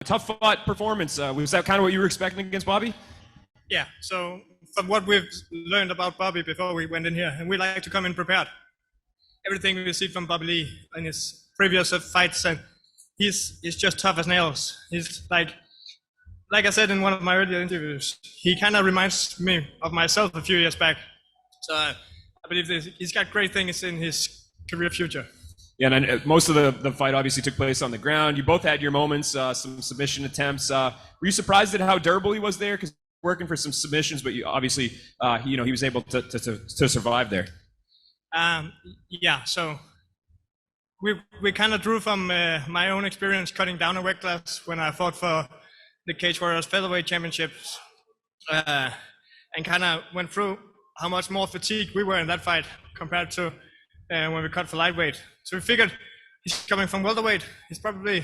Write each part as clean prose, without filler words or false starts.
Tough fought performance. Was that kind of what you were expecting against Bobby? Yeah. So from what we've learned about Bobby before we went in here, and we like to come in prepared. Everything we see from Bobby Lee in his previous fights, and he's just tough as nails. He's like I said in one of my earlier interviews, he kind of reminds me of myself a few years back. So I believe he's got great things in his career future. Yeah, and most of the fight obviously took place on the ground. You both had your moments, some submission attempts. Were you surprised at how durable he was there? Because working for some submissions, but you obviously, he was able to survive there. Yeah, so we kind of drew from my own experience cutting down a weight class when I fought for the Cage Warriors featherweight championships, and kind of went through how much more fatigued we were in that fight compared to when we cut for lightweight. So we figured he's coming from welterweight. He's probably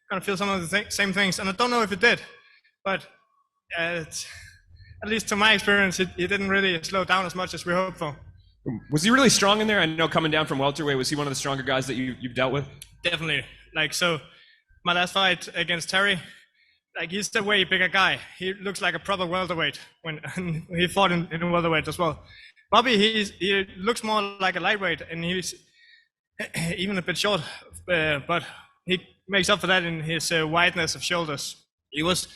going to feel some of the same things. And I don't know if it did, but at least to my experience, he didn't really slow down as much as we hoped for. Was he really strong in there? I know coming down from welterweight, was he one of the stronger guys that you've dealt with? Definitely. So my last fight against Terry, he's a way bigger guy. He looks like a proper welterweight when he fought in welterweight as well. Bobby, he looks more like a lightweight, and he's even a bit short, but he makes up for that in his wideness of shoulders. He was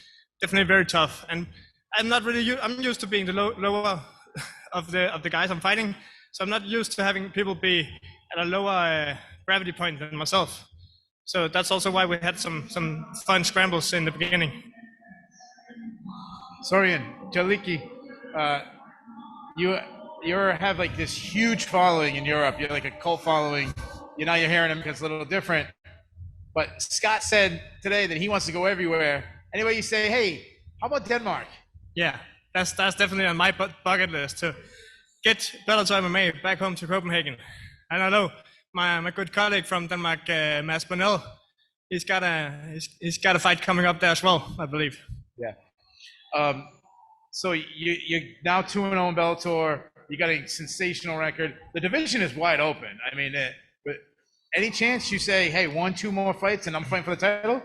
definitely very tough, and I'm not really. I'm used to being the lower of the guys I'm fighting, so I'm not used to having people be at a lower gravity point than myself. So that's also why we had some fun scrambles in the beginning. Soren, Jaliki, you have like this huge following in Europe. You're like a cult following. You're hearing him because it's a little different. But Scott said today that he wants to go everywhere. Anyway, you say, hey, how about Denmark? Yeah, that's definitely on my bucket list to get Bellator MMA back home to Copenhagen. And I know my good colleague from Denmark, Mads Bonnell, he's got a fight coming up there as well, I believe. Yeah. So you're now 2-0 in Bellator. You got a sensational record. The division is wide open. I mean, but any chance you say, hey, 1-2 more fights and I'm fighting for the title?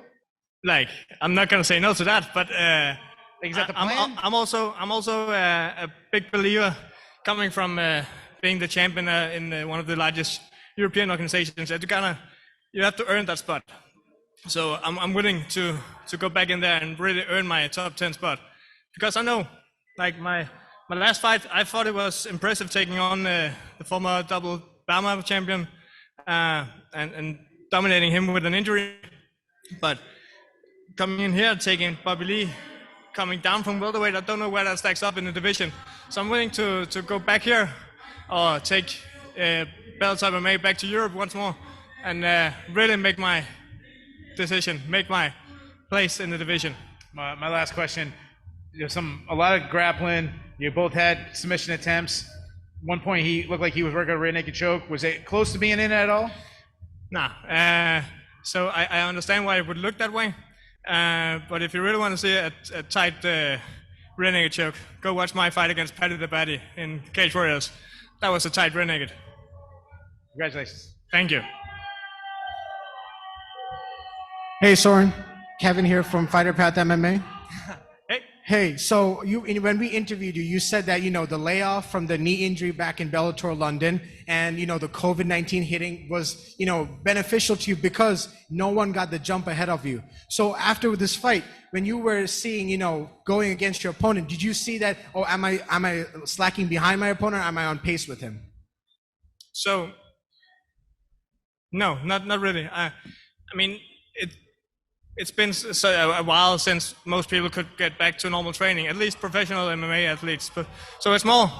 I'm not gonna say no to that, but is that the plan? I'm also a big believer, coming from being the champion in one of the largest European organizations. You have to earn that spot. So I'm willing to go back in there and really earn my top 10 spot, because I know, my last fight, I thought it was impressive taking on the former double BAMA champion and dominating him with an injury. But coming in here, taking Bobby Lee, coming down from welterweight, I don't know where that stacks up in the division. So I'm willing to go back here or take Bellator MMA back to Europe once more and really make my decision, make my place in the division. My last question, a lot of grappling. You both had submission attempts. One point he looked like he was working a rear naked choke. Was it close to being in at all? Nah. So I understand why it would look that way. But if you really want to see a tight rear naked choke, go watch my fight against Paddy the Baddy in Cage Warriors. That was a tight rear naked. Congratulations. Thank you. Hey, Soren. Kevin here from Fighter Path MMA. Hey. Hey, so when we interviewed you, you said that, the layoff from the knee injury back in Bellator London and, the COVID-19 hitting was, beneficial to you because no one got the jump ahead of you. So after this fight, when you were seeing, going against your opponent, did you see that, am I slacking behind my opponent, or am I on pace with him? So, no, not really. I mean, it's been a while since most people could get back to normal training, at least professional MMA athletes. So it's more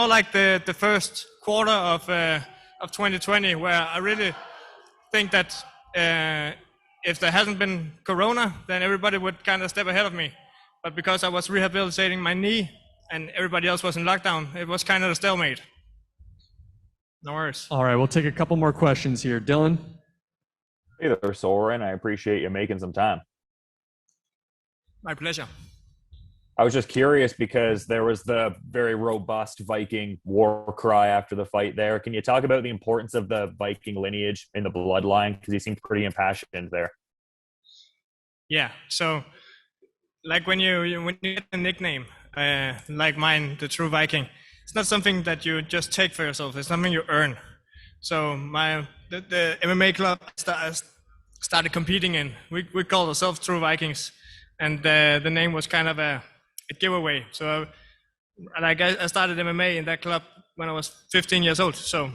like the first quarter of 2020, where I really think that if there hasn't been Corona, then everybody would kind of step ahead of me. But because I was rehabilitating my knee and everybody else was in lockdown, it was kind of a stalemate. No worries. All right, we'll take a couple more questions here. Dylan? Hey there, Soren. I appreciate you making some time. My pleasure. I was just curious because there was the very robust Viking war cry after the fight there. Can you talk about the importance of the Viking lineage in the bloodline? Because he seemed pretty impassioned there. Yeah. So, like when you get a nickname, like mine, the True Viking, it's not something that you just take for yourself. It's something you earn. So the MMA club I started competing in, we called ourselves True Vikings, and the name was kind of a giveaway. So I started MMA in that club when I was 15 years old. So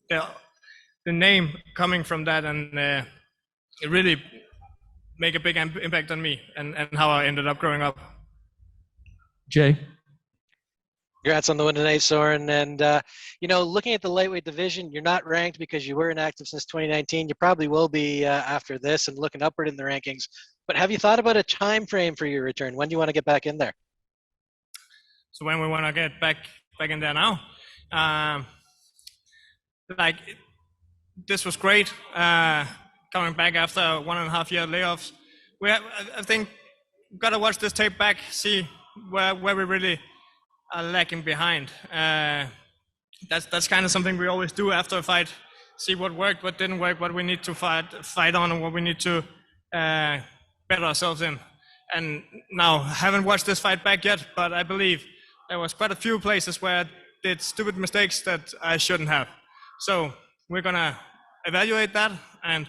the name coming from that, and it really make a big impact on me and how I ended up growing up. Jay? Congrats on the win tonight, Soren. And, looking at the lightweight division, you're not ranked because you were inactive since 2019. You probably will be after this and looking upward in the rankings. But have you thought about a time frame for your return? When do you want to get back in there? So when we want to get back in there now, this was great. Coming back after 1.5 year layoffs, I think we've got to watch this tape back, see where we really are lacking behind. That's kind of something we always do after a fight. See what worked, what didn't work, what we need to fight on, and what we need to better ourselves in. And now, I haven't watched this fight back yet, but I believe there was quite a few places where I did stupid mistakes that I shouldn't have. So we're gonna evaluate that, and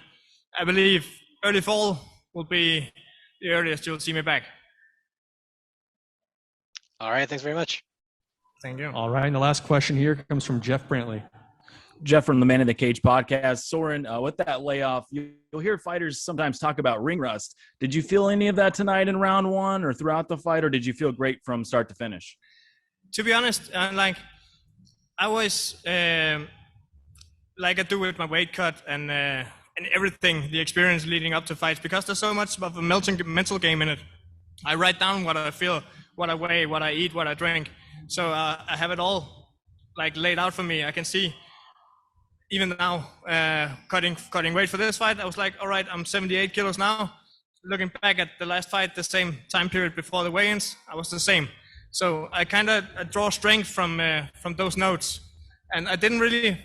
I believe early fall will be the earliest you'll see me back. All right, thanks very much. Thank you. All right, and the last question here comes from Jeff Brantley. Jeff from the Man in the Cage podcast. Soren, with that layoff, you'll hear fighters sometimes talk about ring rust. Did you feel any of that tonight in round one or throughout the fight, or did you feel great from start to finish? To be honest, I was like I do with my weight cut and everything, the experience leading up to fights, because there's so much of a mental game in it. I write down what I feel, what I weigh, what I eat, what I drink. So I have it all laid out for me. I can see even now cutting weight for this fight. I was like, all right, I'm 78 kilos now. Looking back at the last fight, the same time period before the weigh-ins, I was the same. So I kind of draw strength from those notes, and I didn't really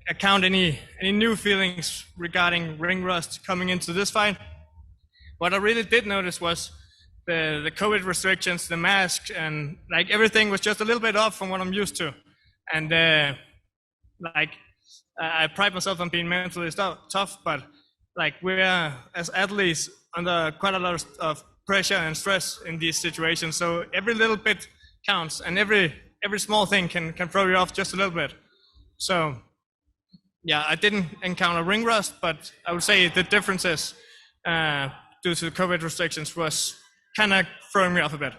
account any new feelings regarding ring rust coming into this fight. What I really did notice was the COVID restrictions, the mask, and everything was just a little bit off from what I'm used to. And I pride myself on being mentally tough, but we're as athletes under quite a lot of pressure and stress in these situations. So every little bit counts, and every small thing can throw you off just a little bit. So yeah, I didn't encounter ring rust, but I would say the differences due to the COVID restrictions was kind of throwing me off a bit.